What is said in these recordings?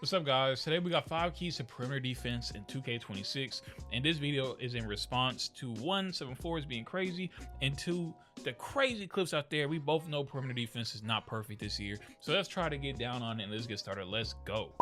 What's up, guys? Today we got 5 keys to perimeter defense in 2K26, and this video is in response to 1, 7-4s being crazy, and 2, the crazy clips out there. We both know perimeter defense is not perfect this year, so let's try to get down on it and let's get started. Let's go.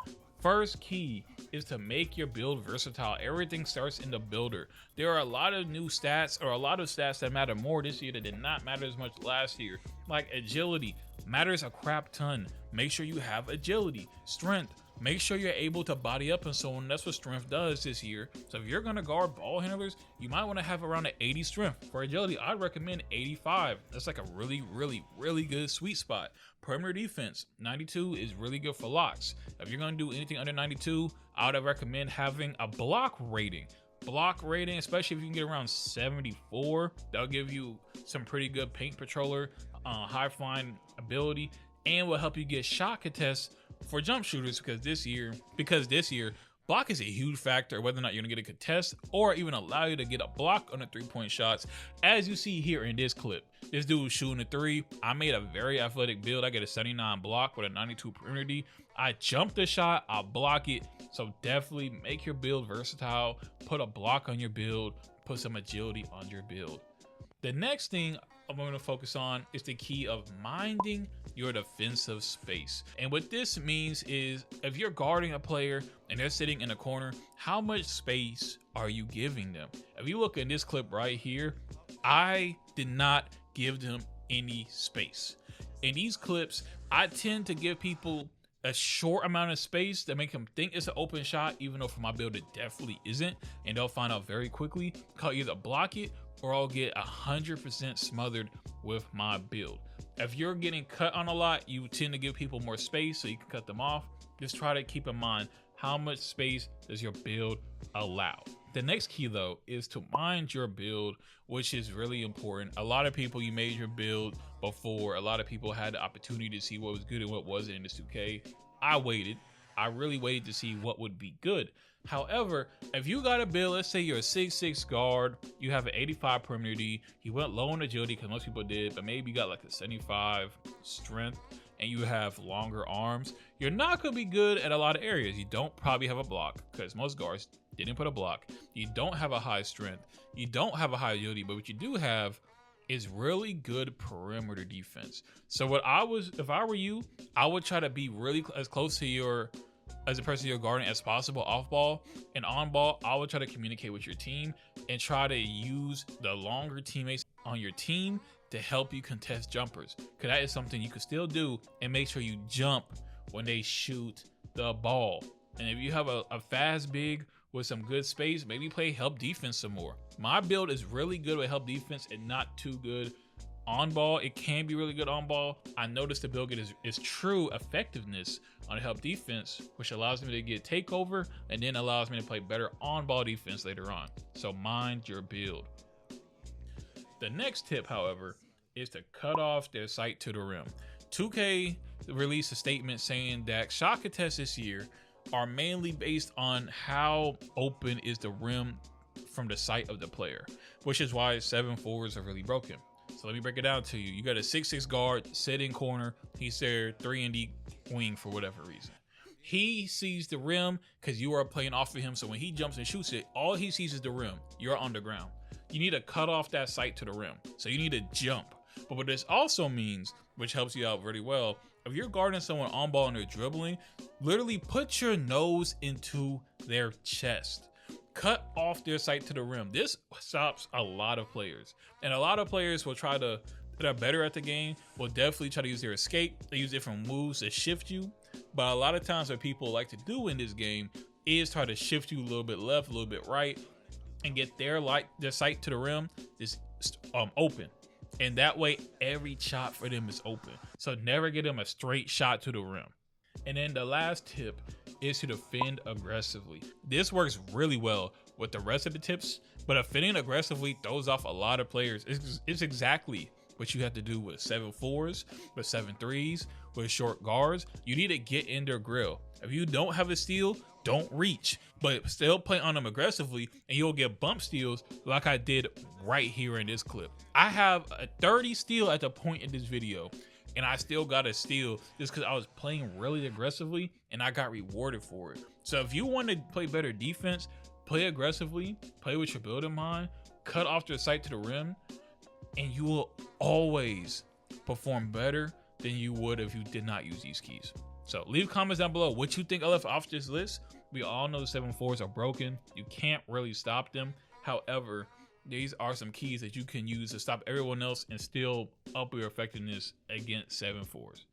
First key is to make your build versatile. Everything starts in the builder. There are a lot of new stats, or a lot of stats that matter more this year that did not matter as much last year. Like agility matters a crap ton. Make sure you have agility. Strength, make sure you're able to body up and so on. That's what strength does this year. So if you're gonna guard ball handlers, you might want to have around an 80 strength. For agility, I'd recommend 85. That's like a really good sweet spot. Perimeter defense, 92 is really good for locks. If you're gonna do anything under 92, I would recommend having a block rating. Block rating, especially if you can get around 74, that'll give you some pretty good paint patroller, high flying ability, and will help you get shot contests for jump shooters, because this year block is a huge factor whether or not you're gonna get a contest or even allow you to get a block on the 3-point shots. As you see here in this clip, this dude was shooting a 3. I made a very athletic build. I get a 79 block with a 92 perimeter D. I jump the shot, I block it. So definitely make your build versatile. Put a block on your build, put some agility on your build. The next thing I'm going to focus on is the key of minding your defensive space. And what this means is, if you're guarding a player and they're sitting in a corner, how much space are you giving them? If you look at this clip right here, I did not give them any space. In these clips, I tend to give people a short amount of space that make them think it's an open shot, even though for my build it definitely isn't, and they'll find out very quickly. I'll either block it or I'll get 100% smothered with my build. If you're getting cut on a lot, you tend to give people more space so you can cut them off. Just try to keep in mind, how much space does your build allow? The next key though is to mind your build, which is really important. A lot of people, you made your build before. A lot of people had the opportunity to see what was good and what wasn't in this 2K. I really waited to see what would be good. However, if you got a build, let's say you're a 6'6 guard, you have an 85 perimeter D, you went low on agility because most people did, but maybe you got like a 75 strength and you have longer arms, you're not going to be good at a lot of areas. You don't probably have a block, because most guards didn't put a block. You don't have a high strength. You don't have a high agility, but what you do have is really good perimeter defense. So if I were you, I would try to be really as close to as a person you're guarding as possible off ball, and on ball, I would try to communicate with your team and try to use the longer teammates on your team to help you contest jumpers, because that is something you can still do, and make sure you jump when they shoot the ball. And if you have a fast big with some good space, maybe play help defense some more. My build is really good with help defense and not too good on ball. It can be really good on ball. I noticed the build is true effectiveness on help defense, which allows me to get takeover and then allows me to play better on ball defense later on. So mind your build. The next tip, however, is to cut off their sight to the rim. 2K released a statement saying that shot contests this year are mainly based on how open is the rim from the sight of the player, which is why 7-4s are really broken. So let me break it down to you. You got a 6'6 guard, sitting corner. He's their 3-and-D wing for whatever reason. He sees the rim because you are playing off of him. So when he jumps and shoots it, all he sees is the rim. You're on the ground. You need to cut off that sight to the rim. So you need to jump. But what this also means, which helps you out really well, if you're guarding someone on ball and they're dribbling, literally put your nose into their chest. Cut off their sight to the rim. This stops a lot of players. And a lot of players will try to, that are better at the game, will definitely try to use their escape. They use different moves to shift you. But a lot of times what people like to do in this game is try to shift you a little bit left, a little bit right, and get their sight to the rim is open. And that way every shot for them is open. So never get them a straight shot to the rim. And then the last tip is to defend aggressively. This works really well with the rest of the tips, but defending aggressively throws off a lot of players. It's exactly what you have to do with 7-4s, with 7-3s, with short guards. You need to get in their grill. If you don't have a steal, don't reach, but still play on them aggressively, and you'll get bump steals like I did right here in this clip. I have a 30 steal at the point in this video. and I still got a steal just because I was playing really aggressively and I got rewarded for it. So if you want to play better defense, play aggressively, play with your build in mind, cut off the sight to the rim, and you will always perform better than you would if you did not use these keys. So leave comments down below what you think I left off this list. We all know the 7-4s are broken. You can't really stop them. However, these are some keys that you can use to stop everyone else and still up your effectiveness against 7-4s.